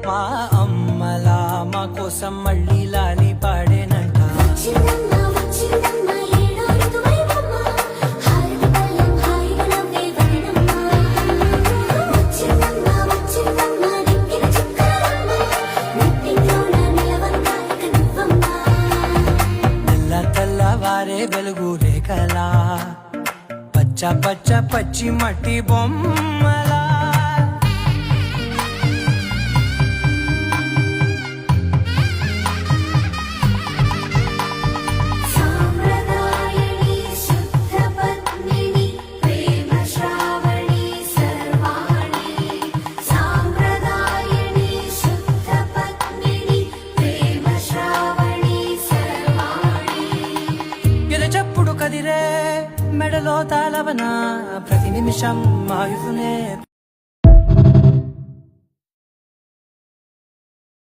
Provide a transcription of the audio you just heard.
మా అమ్మలా మా కోసం మళ్ళీ లాలి పాడేనంట. వచ్చిందమ్మ వచ్చిందమ్మ ఏడో ఋతువైవమ్మ హారతి పళ్ళెం హాయిగా నవ్వే వదనమ్మ. వచ్చిందమ్మ వచ్చిందమ్మ నెక్కిన చుక్కలమ్మ నెట్టింట్లోన నిలవంగా ఇక నువ్వమ్మ. తెల్ల తెల్లవారే వెలుగు రేఖలా పచ్చ పచ్చ పచ్చి మట్టి బొమ్మలా సాంప్రదాయని శుద్ధ పద్మిని ప్రేమ శ్రావణి సర్వాణి. సాంప్రదాయని శుద్ధ పద్మిని ప్రేమ శ్రావణి సర్వాణి. ఎరచప్పుడు కదిరే మెడలో తాళవన ప్రతి నిమిషం ఆయుధునే